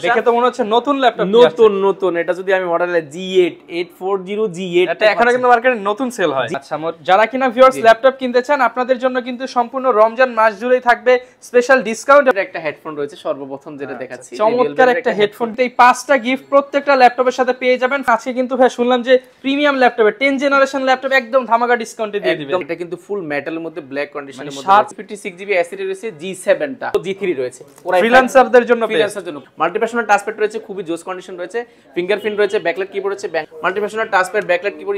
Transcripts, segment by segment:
দেখে তো মনে হচ্ছে নতুন ল্যাপটপ, নতুন এটা যদি আমি মডেলে G8 840 G8 এটা এখনো কিন্তু মার্কেটে নতুন সেল হয়। আচ্ছা, যারা কিনা ভিউয়ার্স ল্যাপটপ কিনতে চান আপনাদের জন্য কিন্তু সম্পূর্ণ রমজান মাস জুড়েই থাকবে স্পেশাল ডিসকাউন্ট। একটা হেডফোন রয়েছে সর্বপ্রথম যেটা দেখাচ্ছি, চমৎকার একটা হেডফোন। এই 5টা গিফট প্রত্যেকটা ল্যাপটপের সাথে পেয়ে যাবেন। আজকে কিন্তু ভাই শুনলাম যে প্রিমিয়াম ল্যাপটপে 10 জেনারেশন ল্যাপটপ একদম ধামাকা ডিসকাউন্টে দিয়ে দিবেন। এটা কিন্তু ফুল মেটালের মধ্যে ব্ল্যাক কন্ডিশনের মধ্যে 56GB এসএসডি রয়েছে, G7 টা G3 রয়েছে ফ্রিল্যান্সারদের জন্য, মাল্টিপ্যাশনাল টাচপ্যাড রয়েছে, খুবই জোস কন্ডিশন রয়েছে, ফিঙ্গারপ্রিন্ট রয়েছে, ব্যাকলাইট কিবোর্ড রয়েছে, মাল্টিপ্যাশনাল টাচপ্যাড, ব্যাকলাইট কিবোর্ড,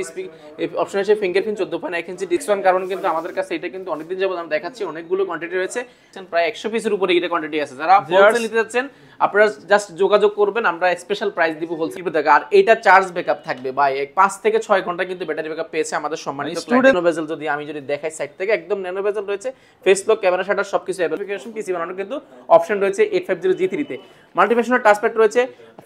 অপশন আছে ফিঙ্গারপ্রিন্ট 14.1 ইঞ্চি ডিসপ্লে। কারণ কিন্তু আমাদের কাছে এটা কিন্তু অনেকদিন যাবত আমরা দেখাচ্ছি, অনেকগুলো কোয়ান্টিটি রয়েছে, প্রায় 100 পিসের উপরে এটা কোয়ান্টিটি আছে। যারা হোলসেল নিতে যাচ্ছেন আপনারা জাস্ট যোগাযোগ করবেন, আমরা স্পেশাল প্রাইস দিব হোলসেল থেকে। আর এটা চার্জ ব্যাকআপ থাকবে ভাই 5 থেকে 6 ঘন্টা কিন্তু ব্যাটারি ব্যাকআপ পেয়েছে আমাদের সম্মানিত ন্যানো বেজেল। যদি আমি দেখাই সাইড থেকে একদম ন্যানো বেজেল রয়েছে, ফেস লক, ক্যামেরা শাটার সবকিছু অ্যাপ্লিকেশন পিসি বানানোর কিন্তু অপশন রয়েছে 850 G3 তে। মাল্টিপ্যাশনাল টাচপ্যাড রয়েছে,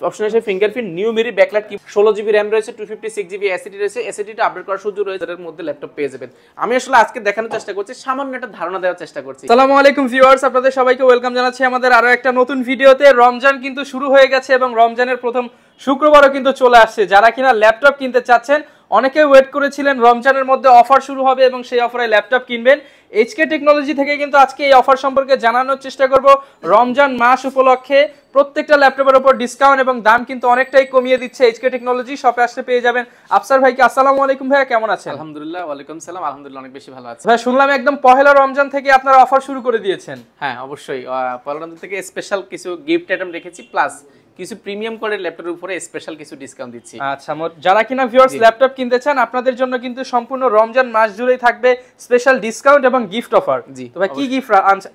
অপশন আছে ফিঙ্গারপ্রিন্ট, নিউ মেরি ব্যাকলাইট কি, 16GB RAM রয়েছে, 256GB এসএসডি রয়েছে, এসএসডিটা আপডেট করার সুযোগ রয়েছে, এর মধ্যে ল্যাপটপ পেয়ে যাবেন। আমি আসলে আজকে দেখানোর চেষ্টা করছি, সামান্য একটা ধারণা দেওয়ার চেষ্টা করছি। আসসালামু আলাইকুম ভিউয়ার্স, আপনাদের সবাইকে ওয়েলকাম জানাচ্ছি আমাদের আরো একটা নতুন ভিডিওতে। রমজান কিন্তু শুরু হয়ে গেছে এবং রমজানের প্রথম শুক্রবারও কিন্তু চলে আসছে। যারা কিনা ল্যাপটপ কিনতে চাচ্ছেন, অনেকে ওয়েট করেছিলেন রমজানের মধ্যে অফার শুরু হবে এবং সেই অফারে ল্যাপটপ কিনবেন। এইচকে টেকনোলজি থেকে কিন্তু আজকে এই অফার সম্পর্কে জানানোর চেষ্টা করব। রমজান মাস উপলক্ষে প্রত্যেকটা ল্যাপটপের উপর ডিসকাউন্ট এবং দাম কিন্তু অনেকটাই কমিয়ে দিচ্ছে এইচকে টেকনোলজি। শপে আসলে পেয়ে যাবেন। আফসার ভাইকে আসসালামু আলাইকুম ভাইয়া, কেমন আছেন? আলহামদুলিল্লাহ, ওয়ালাইকুম সালাম, আলহামদুলিল্লাহ অনেক বেশি ভালো আছি ভাই। শুনলাম একদম পহেলা রমজান থেকে আপনারা অফার শুরু করে দিয়েছেন। হ্যাঁ অবশ্যই, পহেলা রমজান থেকে স্পেশাল কিছু গিফট আইটেম রেখেছি, প্লাস কিছু প্রিমিয়াম কোয়ালিটির ল্যাপটপের উপরে স্পেশাল কিছু ডিসকাউন্ট দিচ্ছি। আচ্ছা, যারা কিনা ভিউয়ার্স ল্যাপটপ কিনতে চান আপনাদের জন্য কিন্তু সম্পূর্ণ রমজান মাস জুড়েই থাকবে স্পেশাল ডিসকাউন্ট এবং গিফট অফার। জি, তো ভাই কি গিফট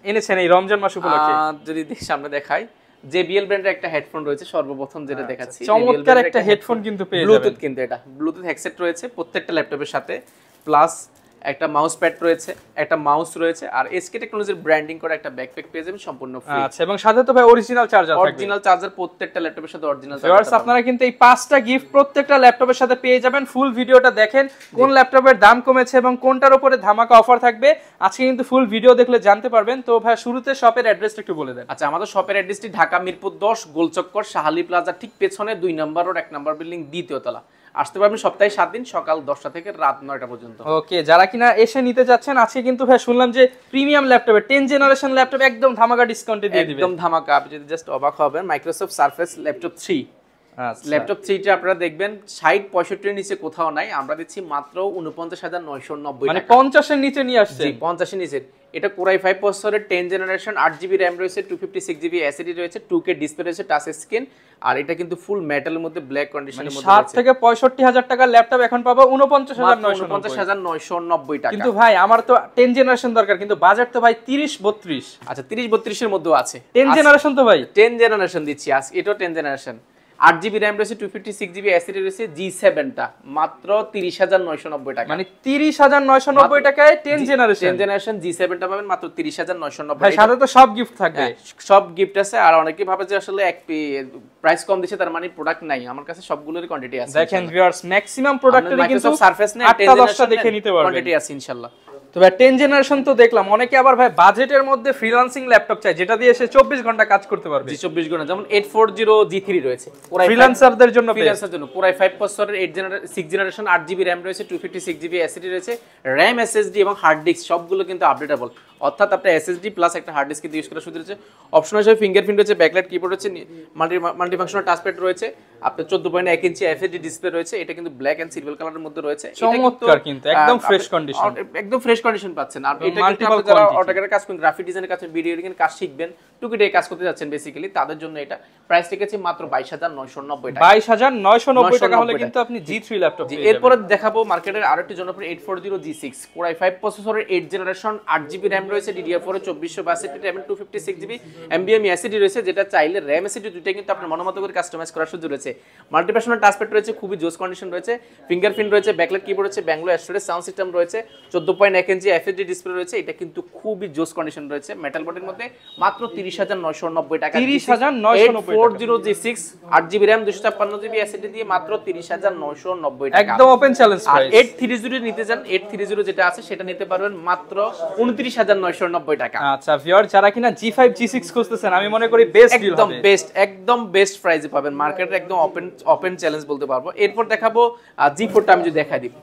এনেছেন এই রমজান মাস উপলক্ষে? যদি সামনে দেখাই, JBL ব্র্যান্ডের একটা হেডফোন রয়েছে সর্বপ্রথম যেটা দেখাচ্ছি। চমৎকার একটা হেডফোন কিন্তু পেয়ে যাবেন। ব্লুটুথ, কিন্তু এটা ব্লুটুথ হেডসেট রয়েছে প্রত্যেকটা ল্যাপটপের সাথে, প্লাস একটা মাউস প্যাড রয়েছে, একটা মাউস রয়েছে, আর এসকে টেকনোলজির ব্র্যান্ডিং করে একটা ব্যাকপ্যাক পেয়ে যাবেন সম্পূর্ণ ফ্রি। আচ্ছা, এবং সাথে তো ভাই অরিজিনাল চার্জার থাকবে। অরিজিনাল চার্জার প্রত্যেকটা ল্যাপটপের সাথে অরিজিনাল চার্জার। আপনারা কিন্তু এই 5টা গিফট প্রত্যেকটা ল্যাপটপের সাথে পেয়ে যাবেন। ফুল ভিডিওটা দেখেন কোন ল্যাপটপের দাম কমেছে এবং কোনটার উপরে ধামাকা অফার থাকবে। আজকে কিন্তু ফুল ভিডিও দেখলে জানতে পারবেন। তো ভাই শুরুতে শপের অ্যাড্রেসটা একটু বলে দেন। আচ্ছা, আমাদের শপের অ্যাড্রেসটি ঢাকা মিরপুর 10 গোলচক্কর শাহালি প্লাজা ঠিক পেছনে 2 নম্বর রোড 1 নম্বর বিল্ডিং, দ্বিতীয় তলা। আসতে পারবেন সপ্তাহে 7 দিন, সকাল 10টা থেকে রাত 9টা পর্যন্ত। ওকে, যারা কিনা এসে নিতে যাচ্ছেন আজকে কিন্তু ভাই শুনলাম যে প্রিমিয়াম ল্যাপটপে 10 জেনারেশন ল্যাপটপ একদম ধামাকা ডিসকাউন্টে দিয়ে দিবেন। একদম ধামাকা, আপনি যদি জাস্ট অবাক হবেন। Microsoft surface laptop 3। ল্যাপটপ 3টা আপনারা দেখবেন 60-65 এর নিচে কোথাও নাই, আমরা দিচ্ছি মাত্র 49,990 টাকা। মানে 50 এর নিচে নিয়ে আসছে। জি, 50 এর নিচে। এটা Core i5 প্রসেসরের 10 জেনারেশন, 8GB RAM রয়েছে, 256GB এসএসডি রয়েছে, 2K ডিসপ্লে রয়েছে, টাচ স্ক্রিন, আর এটা কিন্তু ফুল মেটালের মধ্যে ব্ল্যাক কন্ডিশনের মধ্যে আছে। 60 থেকে 65,000 টাকার ল্যাপটপ এখন পাবো 49,990 টাকা। কিন্তু ভাই আমার তো 10 জেনারেশন দরকার, কিন্তু বাজেট তো ভাই 30-32। আচ্ছা, 30-32 এর মধ্যেও আছে। 10 জেনারেশন তো ভাই 10 জেনারেশন দিচ্ছি আজকে। এটাও 10 জেনারেশন, 8GB RAM রয়েছে, 256GB এসএসডি রয়েছে, G7 টা মাত্র 30,990 টাকা। মানে 30,990 টাকায় 10 জেনারেশন G7 টা পাবেন মাত্র 30,990। ভাই সাথে তো সব গিফট থাকবে। সব গিফট আছে। আর অনেকেই ভাবে যে আসলে এক প্রাইস কম দিচ্ছে তার মানে প্রোডাক্ট নাই, আমার কাছে সবগুলোরই কোয়ান্টিটি আছে। দেখেন ভিউয়ার্স, ম্যাক্সিমাম প্রোডাক্টেরই কিন্তু সারফেস নেই, 10-10টা দেখে নিতে পারবেন, কোয়ান্টিটি আছে ইনশাআল্লাহ। তো ভাই 10 জেনারেশন তো দেখলাম, অনেকে আবার ভাই বাজেটের মধ্যে ফ্রিল্যান্সিং ল্যাপটপ চাই যেটা দিয়ে সে 24 ঘন্টা কাজ করতে পারবে। 24 ঘন্টা, যেমন 840 G3 রয়েছে ফ্রিল্যান্সারদের জন্য। Core i5 প্রসেসরের 6 জেনারেশন, 8GB RAM রয়েছে, 256GB এসএসডি রয়েছে, RAM SSD এবং হার্ড ডিস্ক সবগুলো কিন্তু আপডেটেবল। অর্থাৎ আপনার এসএসডি প্লাস একটা হার্ড ডিস্ক ইউজ করার সুবিধা রয়েছে। অপশন হিসেবে ফিঙ্গারপ্রিন্ট রয়েছে, ব্যাকলাইট কিবোর্ড রয়েছে, মাল্টিফাংশনাল টাচপ্যাড রয়েছে, আপনার 14.1 ইঞ্চি এফএসডি ডিসপ্লে রয়েছে। এটা কিন্তু ব্ল্যাক এন্ড সিলভার কালারের মধ্যে রয়েছে। চমৎকার, কিন্তু একদম ফ্রেশ কন্ডিশন, একদম ফ্রেশ কন্ডিশন পাচ্ছেন। আর এটা কিন্তু আপনারা যারা অটোক্যাডের কাজ করেন, গ্রাফিক ডিজাইনের কাজ করেন, ভিডিও এডিটিং এর কাজ শিখবেন, টুকিটাকি কাজ করতে যাচ্ছেন বেসিক্যালি, তাদের জন্য এটা প্রাইস রেখেছি মাত্র 22,990 টাকা। 22,990 টাকা হলে কিন্তু আপনি G3 ল্যাপটপ পেয়ে যাবেন। এরপরে দেখাবো মার্কেটের আরেকটি জনপ্রিয় 840 G6 Core i5 প্রসেসরের 8 জেনারেশন, 8GB RAM রয়েছে, DDR4 এ 2462 RAM, 256GB NVMe SSD রয়েছে, যেটা চাইলে RAM SSD দুটোই কিন্তু আপনার মনোমতো করে কাস্টমাইজ করার সুযোগ রয়েছে। মাল্টিপ্যাশনাল টাচপ্যাড রয়েছে, খুবই জোস কন্ডিশন রয়েছে, ফিঙ্গারপ্রিন্ট রয়েছে, ব্যাকলাইট কিবোর্ড রয়েছে, ব্যাঙ্গলো অ্যাস্ট্রোরেজ সাউন্ড সিস্টেম রয়েছে, 14.1 ইঞ্চি এফএসডি ডিসপ্লে রয়েছে। এটা কিন্তু খুবই জোস কন্ডিশন রয়েছে মেটাল বডির মধ্যে, মাত্র 30,990 টাকা। 30,990 G6 8GB RAM 256GB SSD দিয়ে মাত্র 30,990 টাকা, একদম ওপেন চ্যালেঞ্জ প্রাইস। 830 নিতে যান, 830 যেটা আছে সেটা নিতে পারবেন মাত্র 29,990 25990 টাকা। আচ্ছা ভিউয়ার, যারা কিনা G5 G6 খুঁজতেছেন আমি মনে করি বেস্ট ডিল হবে, একদম বেস্ট প্রাইসে পাবেন, মার্কেটে একদম ওপেন চ্যালেঞ্জ বলতে পারবো। এরপর দেখাবো G4 টা, আমি যদি দেখাই দিই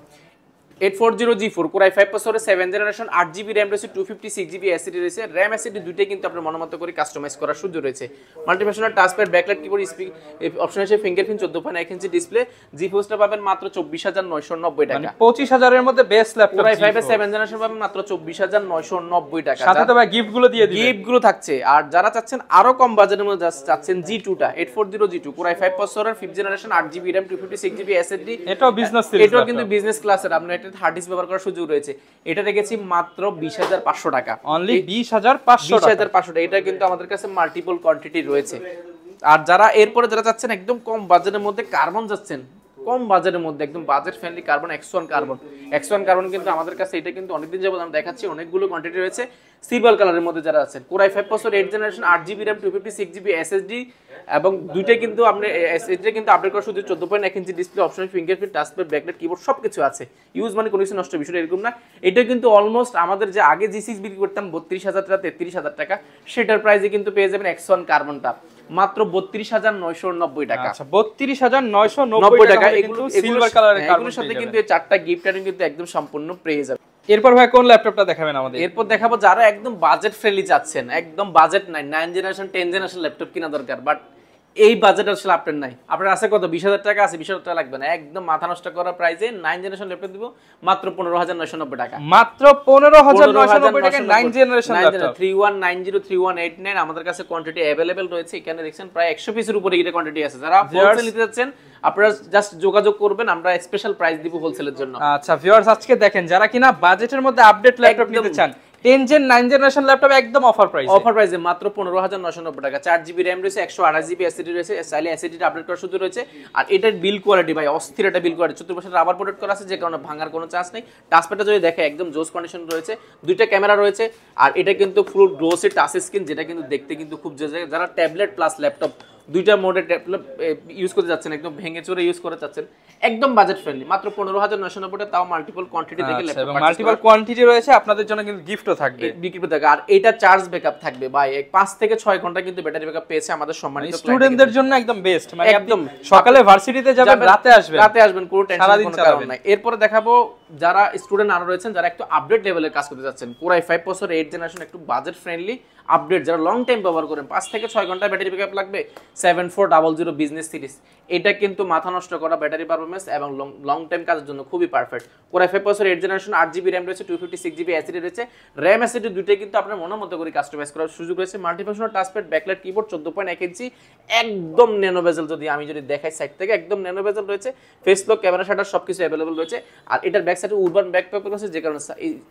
840G4 Core i5 প্রসেসরে 7 জেনারেশন, 8GB RAM রয়েছে, 256GB SSD রয়েছে, RAM SSD দুইটাই কিন্তু আপনার মনোমত করে কাস্টমাইজ করার সুযোগ রয়েছে। Multifunctional touchpad, backlight keyboard, option আছে ফিঙ্গারপ্রিন্ট, 14.1 ইঞ্চি ডিসপ্লে। GeForce টা পাবেন মাত্র 24990 টাকা, মানে 25000 এর মধ্যে বেস্ট ল্যাপটপ। Core i5 এর 7 জেনারেশন পাবেন মাত্র 24990 টাকা, সাথে তো ভাই গিফট গুলো দিয়ে দিবেন, গিফট গুলো থাকছে। আর যারা চাচ্ছেন আরো কম বাজেটের মধ্যে চাচ্ছেন G2 টা 840G2 Core i5 প্রসেসরের 5th generation, 8GB RAM, 256GB SSD, এটাও বিজনেস সিরিজ, এটাও কিন্তু বিজনেস ক্লাসের, আপনি একটা হার্ড ডিস্ক ব্যবহার করার সুযোগ রয়েছে। এটা রেখেছি মাত্র 20500 টাকা, অনলি 20500 টাকা। এটা কিন্তু আমাদের কাছে মাল্টিপল কোয়ান্টিটি রয়েছে। আর যারা এরপরে যারা চাচ্ছেন একদম কম বাজেটের মধ্যে কার্বন যাচ্ছেন, কম বাজেটের মধ্যে একদম budget friendly carbon, X1 carbon কিন্তু আমাদের কাছে এটা কিন্তু অনেকদিন যাবত আমরা দেখাচ্ছি, অনেকগুলো কোয়ান্টিটি রয়েছে। সিলভার কালারের মধ্যে যারা আছেন, Core i5 processor 8 generation, 8GB RAM, 256GB SSD, এবং দুইটাই কিন্তু আপনি SSD কিন্তু আপডেট করার সুযোগ, 14.1 ইঞ্চি display, optional fingerprint, touchpad, backlight keyboard সবকিছু আছে। ইউজ মানে কোনো কিছু নষ্ট বিষয় এরকম না। এটা কিন্তু অলমোস্ট আমাদের যে আগে G6 বিক্রি করতাম 32000 টাকা 33000 টাকা, সেটার প্রাইসে কিন্তু পেয়ে যাবেন X1 কার্বনটা মাত্র 32990 টাকা। আচ্ছা 32990 টাকা, এগুলো সিলভার কালারের কার্বনের সাথে কিন্তু এই চারটা গিফট আইটেম কিন্তু একদম সম্পূর্ণ পেয়ে যাবেন। এরপর ভাই কোন ল্যাপটপটা দেখাবেন আমাদের? এরপর দেখাবো যারা একদম বাজেট ফ্রেন্ডলি চাচ্ছেন, একদম বাজেট নাই, 9 জেনারেশন 10 জেনারেশন ল্যাপটপ কিনা দরকার, বাট এই বাজেট আসলে আপনার নাই, আপনার আছে কত 20000 টাকা আছে, 20000 টাকা লাগবে না, একদম মাথা নষ্ট করা প্রাইসে 9 জেনারেশন ল্যাপটপ দিব মাত্র 15990 টাকা, মাত্র 15990 টাকা 9 জেনারেশন ল্যাপটপ। 3190 3189 আমাদের কাছে কোয়ান্টিটি अवेलेबल রয়েছে। এখানে দেখছেন প্রায় 100 পিসের উপরে এটা কোয়ান্টিটি আছে। যারা হোলসেল নিতে যাচ্ছেন আপনারা জাস্ট যোগাযোগ করবেন, আমরা স্পেশাল প্রাইস দিব হোলসেলের জন্য। আচ্ছা ভিউয়ার্স, আজকে দেখেন যারা কিনা বাজেটের মধ্যে আপডেট ল্যাপটপ নিতে চান, 10 জেন 9 জেনারেশন ল্যাপটপ একদম অফার প্রাইসে মাত্র 15990 টাকা, 4GB RAM রয়েছে, 128GB SSD রয়েছে, চাইলে SSD আপডেট করার সুযোগ রয়েছে। আর এটার বিল কোয়ালিটি ভাই অস্থির, একটা বিল কোয়ালিটি, 14% রাবার প্রোটেক্ট করা আছে, যে কারণে ভাঙার কোনো চান্স নেই। টাচপ্যাডটা যদি দেখে একদম জোস কন্ডিশন রয়েছে, দুইটা ক্যামেরা রয়েছে, আর এটা কিন্তু ফুল গ্লোসি টাচ স্ক্রিন, যেটা কিন্তু দেখতে কিন্তু খুব যারা ট্যাবলেট প্লাস ল্যাপটপ দুইটা মোডে ইউজ করতে যাচ্ছেন, একদম ভেঙে চড়ে ইউজ করতে যাচ্ছেন, একদম বাজেট ফ্রেন্ডলি, মাত্র 15990 টাকা, তাও মাল্টিপল কোয়ান্টিটি দেখে ল্যাপটপ, মাল্টিপল কোয়ান্টিটি রয়েছে, আপনাদের জন্য কিন্তু গিফটও থাকবে, বিক্রি থাকবে। আর এটা চার্জ ব্যাকআপ থাকবে ভাই, 5 থেকে 6 ঘন্টা কিন্তু ব্যাটারি ব্যাকআপ পেয়েছে আমাদের সম্মানিত স্টুডেন্টদের জন্য একদম বেস্ট, মানে একদম সকালে ভার্সিটিতে যাবেন, রাতে আসবেন, কোনো টেনশন কোনো কারণ নাই। এরপরে দেখাবো যারা স্টুডেন্ট আরো রয়েছেন, যারা একটু আপডেট লেভেলের কাজ করতে যাচ্ছেন, Core i5 প্রসেসর 8 জেনারেশন, একটু বাজেট ফ্রেন্ডলি আপডেট, যারা লং টাইম ব্যবহার করেন, 5 থেকে 6 ঘন্টা ব্যাটারি ব্যাকআপ লাগবে, 7400 বিজনেস সিরিজ, এটা কিন্তু মাথা নষ্ট করা ব্যাটারি পারফরম্যান্স এবং লং টাইম কাজের জন্য খুবই perfect. Core i5 processor 8 generation, 8GB RAM রয়েছে, 256GB SSD রয়েছে, RAM SSD দুইটাই কিন্তু আপনার মনের মতো করে কাস্টমাইজ করার সুযোগ রয়েছে। মাল্টিফাংশনাল টাচপ্যাড, ব্যাকলাইট কিবোর্ড, 14.1 ইঞ্চি, একদম ন্যানো বেজেল, যদি দেখাই সাইড থেকে একদম ন্যানো বেজেল রয়েছে, ফেস লক, ক্যামেরা শাটার সবকিছু अवेलेबल রয়েছে। আর এটার ব্যাক সাইডে উরবান ব্যাক পেপার আছে, যে কারণে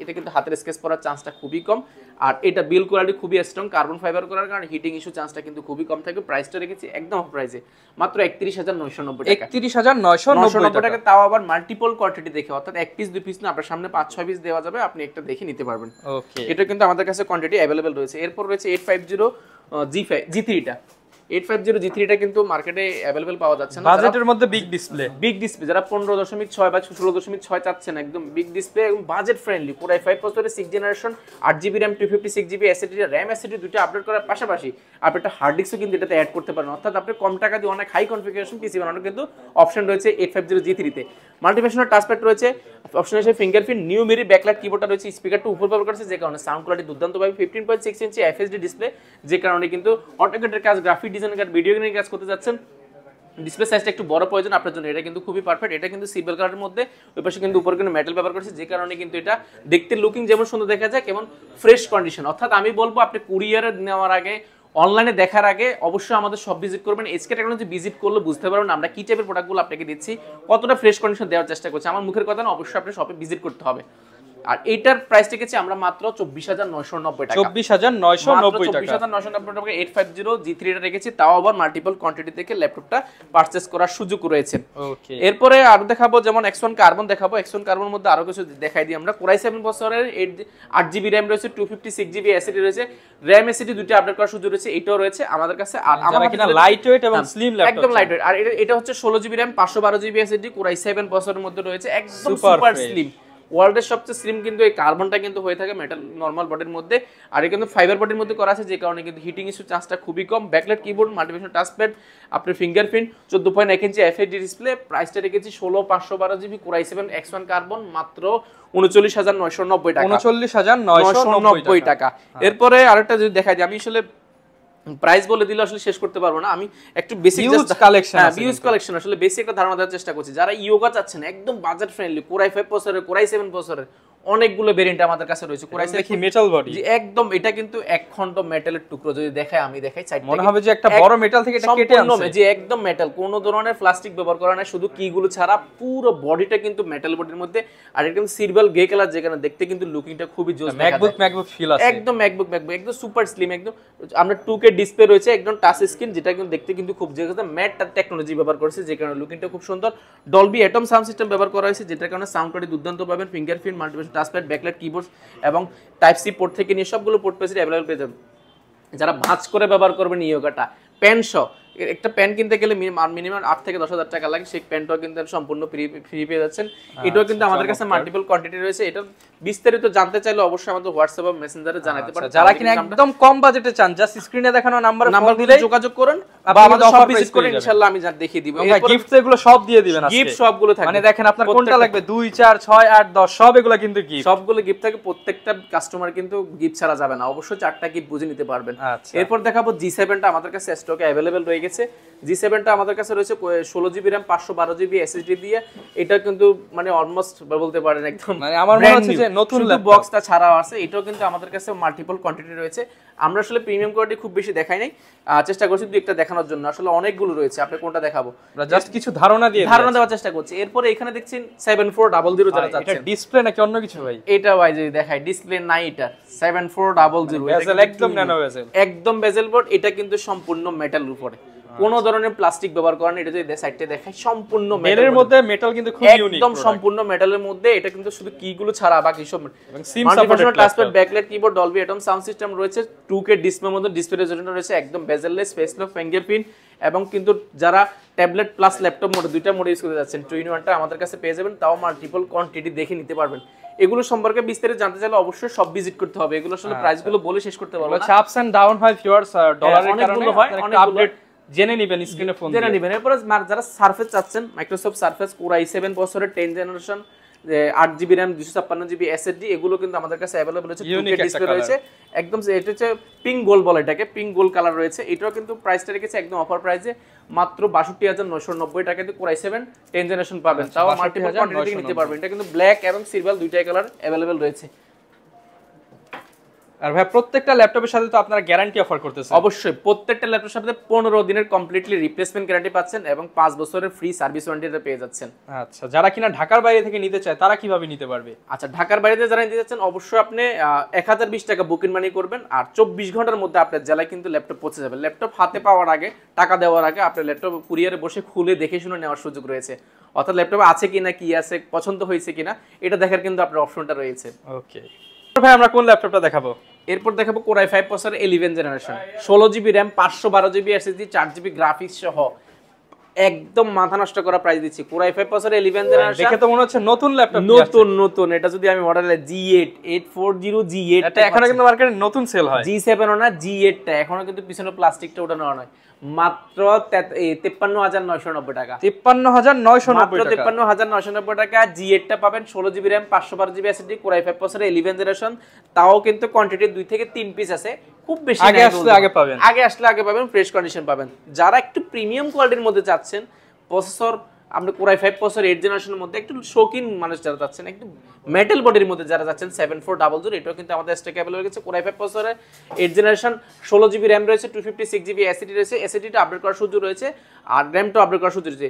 এটা কিন্তু হাতের স্কেচ পড়ার চান্সটা খুবই কম। আর এটা বিল কোয়ালিটি খুবই স্ট্রং, কার্বন ফাইবার করার কারণে হিটিং ইস্যু চান্সটা কিন্তু খুবই কম থাকবে। প্রাইসটা রেখেছি একদম অফ প্রাইসে মাত্র 31990 টাকা, 31990 টাকা, তাও আবার মাল্টিপল কোয়ান্টিটি দেখে, অর্থাৎ এক পিস দুই পিস না, আপনার সামনে 5-6 পিস দেওয়া যাবে, আপনি একটা দেখে নিতে পারবেন। ওকে, এটা কিন্তু আমাদের কাছে কোয়ান্টিটি अवेलेबल রয়েছে। এরপর রয়েছে 850G3 টা, 850G3 টা কিন্তু মার্কেটে अवेलेबल পাওয়া যাচ্ছে না, বাজেটের মধ্যে বিগ ডিসপ্লে, যারা 15.6 বা 16.6 চাচ্ছেন, একদম বিগ ডিসপ্লে এবং বাজেট ফ্রেন্ডলি, Core i5 প্রসেসরের 6 generation, 8GB RAM, 256GB SSD, RAM SSD দুটো আপডেট করার পাশাপাশি আপনি একটা হার্ড ডিস্কও কিন্তু এটাতে অ্যাড করতে পারেন, অর্থাৎ আপনি কম টাকা দিয়ে অনেক হাই কনফিগারেশন পিসি বানানোর কিন্তু অপশন রয়েছে 850G3 তে। মাল্টিফাংশনাল টাচপ্যাড রয়েছে, অপশন আছে ফিঙ্গারপ্রিন্ট, নিউ মিরি ব্যাকলাইট কিবোর্ডটা রয়েছে, স্পিকারটা উপর ব্যবহার করেছে, যে কারণে সাউন্ড কোয়ালিটি দুর্দান্ত পাবে, 15.6 ইঞ্চি FHD ডিসপ্লে, যে কারণে কিন্তু অটোক্যাডের কাজ, গ্রাফিক ডিজাইনের কাজ, ভিডিও গেমের কাজ করতে যাচ্ছেন, ডিসপ্লে সাইজটা একটু বড় প্রয়োজন আপনার জন্য, এটা কিন্তু খুবই পারফেক্ট। এটা কিন্তু সিলভার কালারের মধ্যে, ওই পাশে কিন্তু উপরে কিন্তু মেটাল ব্যবহার করেছে, যে কারণে কিন্তু এটা দেখতে লুকিং যেমন সুন্দর দেখা যায়, কেমন ফ্রেশ কন্ডিশন। অর্থাৎ আমি বলবো আপনি কুরিয়ারে নেওয়ার আগে, অনলাইনে দেখার আগে অবশ্যই আমাদের সব ভিজিট করবেন। এসকে টেকনোলজি ভিজিট করলে বুঝতে পারবেন আমরা কি টাইপের প্রোডাক্টগুলো আপনাকে দিচ্ছি, কতটা ফ্রেশ কন্ডিশন দেওয়ার চেষ্টা করছি। আমার মুখের কথা না, অবশ্যই আপনি শপে ভিজিট করতে হবে। আর এইটার প্রাইস রেখেছি আমরা মাত্র 24990 টাকা, 24990 টাকা, 24990 টাকা 850G3 টা রেখেছি, তাও আবার মাল্টিপল কোয়ান্টিটি থেকে ল্যাপটপটা পারচেজ করার সুযোগ রয়েছে। ওকে, এরপরে আরো দেখাবো, যেমন X1 কার্বন দেখাবো। X1 কার্বনের মধ্যে আরো কিছু দেখাই দিই আমরা। Core i7 প্রসেসরের 8GB RAM রয়েছে, 256GB SSD রয়েছে, RAM SSD দুটো আপডেট করার সুযোগ রয়েছে, এটাও রয়েছে আমাদের কাছে। আর আমাদের কিনা লাইট ওয়েট এবং স্লিম ল্যাপটপ, একদম লাইট ওয়েট। আর এটা হচ্ছে 16GB RAM, 512GB SSD, Core i7 প্রসেসরের মধ্যে রয়েছে, একদম সুপার স্লিম, ওয়ার্ল্ডের সবচেয়ে স্লিম কিন্তু এই কার্বনটা কিন্তু হয়ে থাকে মেটাল নরমাল বডির মধ্যে, আর এটা কিন্তু ফাইবার বডির মধ্যে করা আছে, যে কারণে কিন্তু হিটিং ইস্যু চান্সটা খুবই কম। ব্যাকলাইট কিবোর্ড, মাল্টিফাংশন টাচপ্যাড, আপনার ফিঙ্গারপ্রিন্ট, 14.1 ইঞ্চি এফএইচডি ডিসপ্লে, প্রাইসটা রেখেছি 16,512 GB Core i7 X1 carbon, মাত্র 39,990 টাকা। 39,990 টাকা। এরপরে আরেকটা যদি দেখাই দিই, আমি আসলে প্রাইস বলে দিলে আসলে শেষ করতে পারবো না, আমি একটু বেসিক হিউজ কালেকশন আছে, হিউজ কালেকশন, আসলে বেসিক একটা ধারণা দেওয়ার চেষ্টা করছি। যারা ইয়োগা চাচ্ছেন একদম বাজেট ফ্রেন্ডলি, Core i5 প্রসেসরের, Core i7 প্রসেসরের অনেকগুলো ভেরিয়েন্ট আমাদের কাছে রয়েছে। Core i7 দেখি মেটাল বডি, একদম এটা কিন্তু এক খন্ড মেটালের টুকরো, যদি দেখাই আমি দেখাই সাইডটা, মনে হবে যে একটা বড় মেটাল থেকে এটা কেটে আনছে, যে একদম মেটাল, কোনো ধরনের প্লাস্টিক ব্যবহার করা নাই, শুধু কিগুলো ছাড়া পুরো বডিটা কিন্তু মেটাল বডির মধ্যে। আর একদম সিলভার গ্রে কালার, যেখানে দেখতে কিন্তু লুকিংটা খুবই জোস, ম্যাকবুক ফিল আছে, একদম ম্যাকবুক একদম সুপার স্লিম, একদম আমরা 2K ডিসপ্লে রয়েছে, একদম টাচ স্ক্রিন, যেটা কিন্তু দেখতে কিন্তু খুব জোস, ম্যাট টেকনোলজি ব্যবহার করেছে, যে কারণে লুকিংটা খুব সুন্দর। ডলবি অ্যাটম সাউন্ড সিস্টেম ব্যবহার করা হয়েছে, যেটার কারণে সাউন্ড কোয়ালিটি দুর্দান্ত পাবেন। ফিঙ্গারপ্রিন্ট, মাল্টিপ্যাড টাচপ্যাড, ব্যাকলাইট কিবোর্ড এবং টাইপ সি পোর্ট থেকে নিয়ে সবগুলো পোর্ট পেয়েছে অ্যাভেলেবল পেয়ে যাবেন। যারা ভাঁজ করে ব্যবহার করবেন ইয়োগাটা, প্যান সহ, একটা প্যান কিনতে গেলে মিনিমাম 8 থেকে 10,000 টাকা লাগে, সেই প্যানটাও কিন্তু সম্পূর্ণ ফ্রি পেয়ে যাচ্ছেন। এটাও কিন্তু আমাদের কাছে মাল্টিপল কোয়ান্টিটি রয়েছে। এটা বিস্তারিত জানতে চাইলে অবশ্যই আমাদের হোয়াটসঅ্যাপ বা মেসেঞ্জারে জানাতে পারেন। যারা কিনা একদম কম বাজেটে চান, জাস্ট স্ক্রিনে দেখানো নাম্বার দিলে যোগাযোগ করুন, বা আমাদের সব ভিজিট করে ইনশাআল্লাহ আমি দেখিয়ে দিব। এরপর গিফট এগুলো সব দিয়ে দিবেন, আজকে গিফট সবগুলো থাকবে, মানে দেখেন আপনার কোনটা লাগবে, 2 4 6 8 10 সব এগুলো কিন্তু গিফট, সবগুলো গিফট থাকে। প্রত্যেকটা কাস্টমার কিন্তু গিফট ছাড়া যাবে না, অবশ্যই 4টা গিফট বুঝে নিতে পারবেন। এরপর দেখাবো G7 টা আমাদের কাছে স্টকে अवेलेबल রয়ে গেছে। G7 টা আমাদের কাছে রয়েছে 16GB RAM 512GB SSD দিয়ে। এটা কিন্তু মানে অলমোস্ট বলতে পারেন একদম, মানে আমার মনে হচ্ছে যে নতুন বক্সটা ছাড়া আছে। এটাও কিন্তু আমাদের কাছে মাল্টিপল কোয়ান্টিটি রয়েছে। আমরা আসলে প্রিমিয়াম কোয়ালিটি খুব বেশি দেখাই নাই, চেষ্টা করছি দুই একটা দেখানোর জন্য, আসলে অনেকগুলো রয়েছে। আপনি কোনটা দেখাবো, আমরা জাস্ট কিছু ধারণা দেওয়ার চেষ্টা করছি। এরপরে এখানে দেখছেন 7400 যারা চাচ্ছেন, এটা ডিসপ্লে নাকি অন্য কিছু ভাই? এটা ভাই যদি দেখাই, ডিসপ্লে নাই, এটা 7400, বেজেল একদম ন্যানো বেজেল, একদম বেজেল বোর্ড। এটা কিন্তু সম্পূর্ণ মেটালের উপরে, কোনো ধরনের প্লাস্টিক ব্যবহার করা নেই। এটা যদি সাইডে দেখাই, সম্পূর্ণ মেটালের মধ্যে, মেটাল কিন্তু খুব ইউনিক, একদম সম্পূর্ণ মেটালের মধ্যে। এটা কিন্তু শুধু কিগুলো ছাড়া বাকি সব SIM supported, touchpad, backlight keyboard, Dolby atom sound system রয়েছে, 2K ডিসপ্লের মধ্যে ডিসপ্লে রেজোনেটর রয়েছে, একদম বেজেললেস, ফেস লক, ফিঙ্গারপ্রিন্ট। এবং কিন্তু যারা ট্যাবলেট প্লাস ল্যাপটপ মোড, দুইটা মোড ইউজ করতে যাচ্ছেন, 2-in-1টা আমাদের কাছে পেয়ে যাবেন, তাও মাল্টিপল কোয়ান্টিটি দেখে নিতে পারবেন। এগুলো সম্পর্কে বিস্তারিত জানতে চাইলে অবশ্যই সব ভিজিট করতে হবে। এগুলো আসলে প্রাইসগুলো বলে শেষ করতে পারবো না, আপস এন্ড ডাউন হয় ভিউয়ার্স, ডলারের কারণে হয়, অনেক আপডেট জেনে নেবেন, স্ক্রিনে ফোন জেনে নেবেন। এরপর যারা সারফেস চাচ্ছেন, মাইক্রোসফট সারফেস Core i7 প্রসেসরের 10th generation, 8GB RAM 256GB SSD, এগুলো কিন্তু আমাদের কাছে अवेलेबल আছে। 2K ডিসপ্লে রয়েছে, একদম এটা হচ্ছে পিঙ্ক গোল্ড বলে এটাকে, পিঙ্ক গোল্ড কালার রয়েছে। এটাও কিন্তু প্রাইসটা রেখেছে একদম অফার প্রাইসে, মাত্র 62,990 টাকাতে Core i7 10th জেনারেশন পাবেন, তাও মাল্টিপল কোয়ান্টিটি নিতে পারবেন। এটা কিন্তু ব্ল্যাক এবং সিলভার দুইটাই কালার अवेलेबल রয়েছে। আর ভাই প্রত্যেকটা ল্যাপটপের সাথে তো আপনারা গ্যারান্টি অফার করতেছেন? অবশ্যই, প্রত্যেকটা ল্যাপটপের সাথে 15 দিনের কমপ্লিটলি রিপ্লেসমেন্ট গ্যারান্টি পাচ্ছেন এবং 5 বছরের ফ্রি সার্ভিস ওয়ারেন্টি পেয়ে যাচ্ছেন। আচ্ছা, যারা কিনা ঢাকার বাইরে থেকে নিতে চায় তারা কিভাবে নিতে পারবে? আচ্ছা, ঢাকার বাইরে যারা নিতে যাচ্ছেন, অবশ্যই আপনি 1020 টাকা বুকিং মানি করবেন, আর 24 ঘন্টার মধ্যে আপনার জেলায় কিন্তু ল্যাপটপ পৌঁছে যাবে। ল্যাপটপ হাতে পাওয়ার আগে, টাকা দেওয়ার আগে আপনার ল্যাপটপ কুরিয়ারে বসে খুলে দেখে শুনে নেওয়ার সুযোগ রয়েছে। অর্থাৎ ল্যাপটপে আছে কিনা, কি আছে, পছন্দ হয়েছে কিনা, এটা দেখার কিন্তু আপনার অপশনটা রয়েছে। ওকে ভাই, আমরা কোন ল্যাপটপটা দেখাবো? এরপর দেখাবো Core i5 processor 11th generation, 16GB RAM 512GB SSD 4GB graphics সহ, একদম মাথা নষ্ট করা প্রাইস দিচ্ছি। Core i5 processor 11th generation, দেখে তো মনে হচ্ছে নতুন ল্যাপটপ, নতুন। এটা যদি আমি মডেলে G8 840G8, এটা এখনো কিন্তু মার্কেটে নতুন সেল হয়। G7 ও না, G8 টা এখনো কিন্তু পিছনে প্লাস্টিকটা ওটা নেওয়া নয়, মাত্র 53,990 টাকা। 53,990 টাকা G8 টা পাবেন, 16GB RAM 512GB SSD Core i5 processor 11th generation, তাও কিন্তু কোয়ান্টিটি 2 থেকে 3 পিস আছে, খুব বেশি আগে আসলে আগে পাবেন, ফ্রেশ কন্ডিশন পাবেন। যারা একটু প্রিমিয়াম কোয়ালিটির মধ্যে চাচ্ছেন প্রসেসর, আপনি Core i5 প্রসেসর 8th জেনারেশনের মধ্যে একটু শৌখিন মানুষ যারা চাচ্ছেন, একটু মেটাল বডির মধ্যে যারা যাচ্ছেন, 7400, এটাও কিন্তু আমাদের স্টকে अवेलेबल হয়ে গেছে। Core i5 প্রসেসরের 8th জেনারেশন, 16GB RAM রয়েছে, 256GB SSD রয়েছে, SSD-টা আপডেট করার সুযোগ রয়েছে, আর RAM-টা আপডেট করার সুযোগ রয়েছে।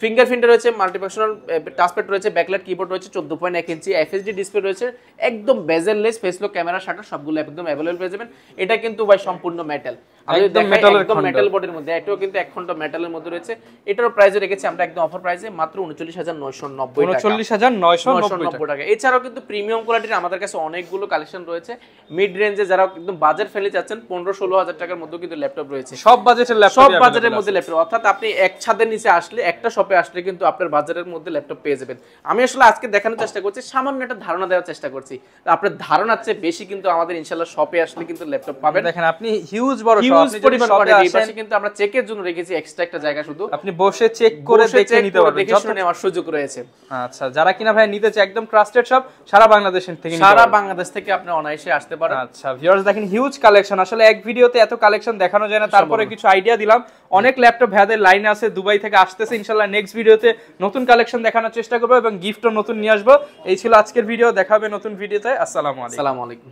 ফিঙ্গারপ্রিন্ট রয়েছে, মাল্টিফাংশনাল টাচপ্যাড রয়েছে, ব্যাকলাইট কিবোর্ড রয়েছে, 14.1 ইঞ্চি এফএসডি ডিসপ্লে রয়েছে, একদম bezel-less, face lock camera shutter সবগুলো একদম अवेलेबल পেয়ে যাবেন। এটা কিন্তু ভাই সম্পূর্ণ মেটাল, একদম মেটাল বডির মধ্যে, এটাও কিন্তু এক খন্ড মেটালের মধ্যে রয়েছে। এটারও প্রাইস রেখেছি আমরা একদম অফার প্রাইসে, মাত্র 39,990 টাকা। এছাড়াও কিন্তু প্রিমিয়াম কোয়ালিটির আমাদের কাছে অনেকগুলো কালেকশন রয়েছে। মিড রেঞ্জে যারা একদম বাজেট ফ্রেন্ডলি চাচ্ছেন, 15-16 হাজার টাকার মধ্যে কিন্তু ল্যাপটপ রয়েছে, সব বাজেটের মধ্যে ল্যাপটপ। অর্থাৎ আপনি এক ছাদের নিচে আসলে একটা শপে আসলে কিন্তু আপনার বাজারের মধ্যে ল্যাপটপ পেয়ে যাবেন। আমি আসলে আজকে দেখানোর চেষ্টা করছি, সামান্য একটা ধারণা দেওয়ার চেষ্টা করছি। আপনার ধারণার চেয়ে বেশি কিন্তু আমাদের ইনশাআল্লাহ শপে আসলে কিন্তু ল্যাপটপ পাবেন। দেখেন আপনি হিউজ বড় শপ, হিউজ আপনি যদি পরিমাণ শপে কোয়ান্টিটি, এই আসেন পাশে কিন্তু আমরা চেকের জন্য রেখেছি এক্সট্রা একটা জায়গা, শুধু আপনি বসে চেক করে দেখে নিতে পারবেন, দেখে শুনে নেওয়ার সুযোগ রয়েছে। আচ্ছা, যারা কিনা ভাই নিতে চায় একদম ট্রাস্টেড শপ, সারা বাংলাদেশ থেকে নিতে সারা পারবেন। বাংলাদেশ থেকে আপনি অনায়াসে আসতে পারেন। আচ্ছা ভিউয়ার্স, দেখেন হিউজ কালেকশন, আসলে এক ভিডিওতে এত কালেকশন দেখানো যায় না, তারপরে কিছু আইডিয়া দিলাম। অনেক ল্যাপটপ ভাইদের লাইনে আছে, দুবাই থেকে আসতেছে, ইনশাআল্লাহ নেক্সট ভিডিওতে নতুন কালেকশন দেখানোর চেষ্টা করবো এবং গিফটও নতুন নিয়ে আসবো। এই ছিল আজকের ভিডিও, দেখা হবে নতুন ভিডিওতে। আসসালামু আলাইকুম। আসসালামু আলাইকুম।